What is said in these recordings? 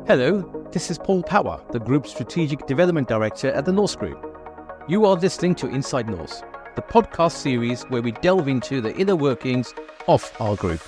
Hello, this is Pawa, the Group's Strategic Development Director at the Norse Group. You are listening to Inside Norse, the podcast series where we delve into the inner workings of our group.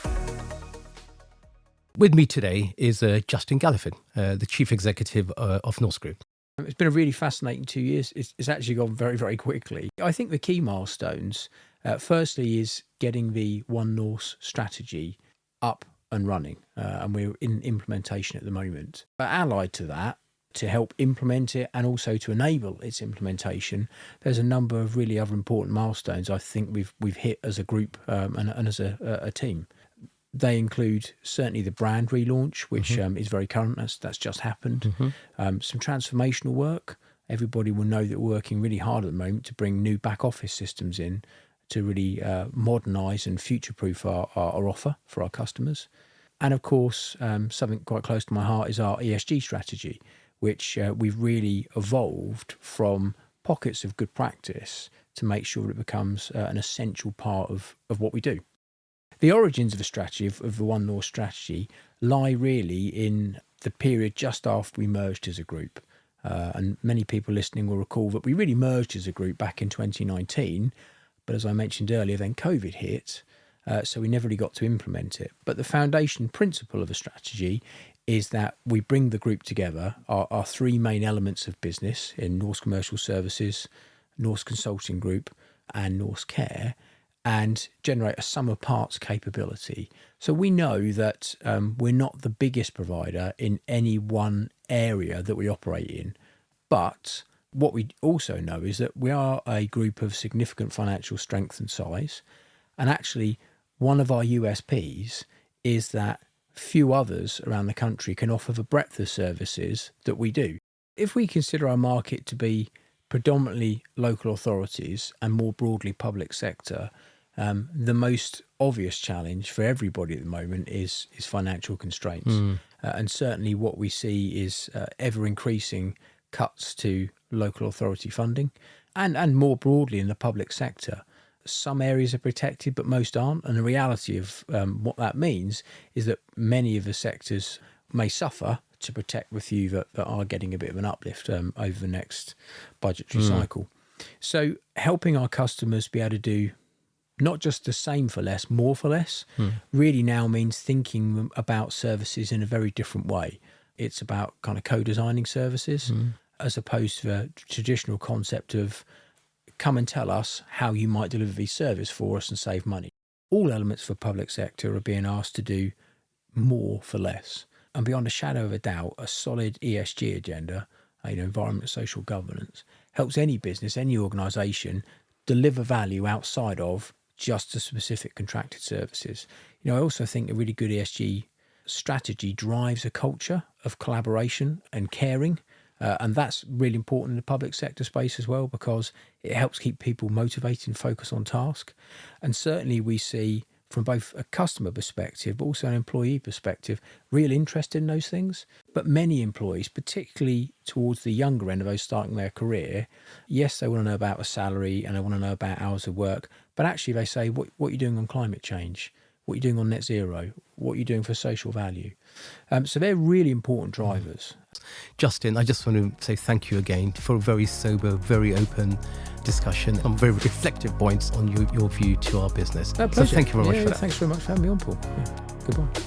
With me today is Justin Galliford, the Chief Executive of Norse Group. It's been a really fascinating 2 years. It's actually gone very, very quickly. I think the key milestones, firstly, is getting the One Norse Strategy up and running, and we're in implementation at the moment. But allied to that, to help implement it and also to enable its implementation, there's a number of really other important milestones I think we've hit as a group and as a team. They include certainly the brand relaunch, which is very current. That's just happened. Some transformational work. Everybody will know that we're working really hard at the moment to bring new back office systems in to really modernise and future-proof our offer for our customers. And of course, something quite close to my heart is our ESG strategy, which we've really evolved from pockets of good practice to make sure it becomes an essential part of what we do. The origins of the strategy, of the One Norse Strategy, lie really in the period just after we merged as a group. And many people listening will recall that we really merged as a group back in 2019. But as I mentioned earlier, then COVID hit, so we never really got to implement it. But the foundation principle of a strategy is that we bring the group together, our three main elements of business in Norse Commercial Services, Norse Consulting Group and Norse Care, and generate a sum of parts capability. So we know that we're not the biggest provider in any one area that we operate in, but what we also know is that we are a group of significant financial strength and size. And actually, one of our USPs is that few others around the country can offer the breadth of services that we do. If we consider our market to be predominantly local authorities and more broadly public sector, the most obvious challenge for everybody at the moment is financial constraints. And certainly what we see is ever increasing cuts to local authority funding and more broadly in the public sector. Some areas are protected, but most aren't. And the reality of what that means is that many of the sectors may suffer to protect the few that are getting a bit of an uplift over the next budgetary cycle. So helping our customers be able to do not just the same for less, more for less, really now means thinking about services in a very different way. It's about kind of co-designing services as opposed to the traditional concept of come and tell us how you might deliver this service for us and save money. All elements for public sector are being asked to do more for less. And beyond a shadow of a doubt, a solid ESG agenda, environment, social governance, helps any business, any organisation deliver value outside of just the specific contracted services. I also think a really good ESG strategy drives a culture of collaboration and caring. And that's really important in the public sector space as well, because it helps keep people motivated and focused on task. And certainly we see from both a customer perspective, but also an employee perspective, real interest in those things. But many employees, particularly towards the younger end of those starting their career, yes, they want to know about a salary and they want to know about hours of work, but actually they say, what are you doing on climate change? What are you doing on net zero? What are you doing for social value? So they're really important drivers. Justin, I just want to say thank you again for a very sober, very open discussion, some very reflective points on your view to our business. No, pleasure. So thank you very much for that. Thanks very much for having me on, Paul. Goodbye.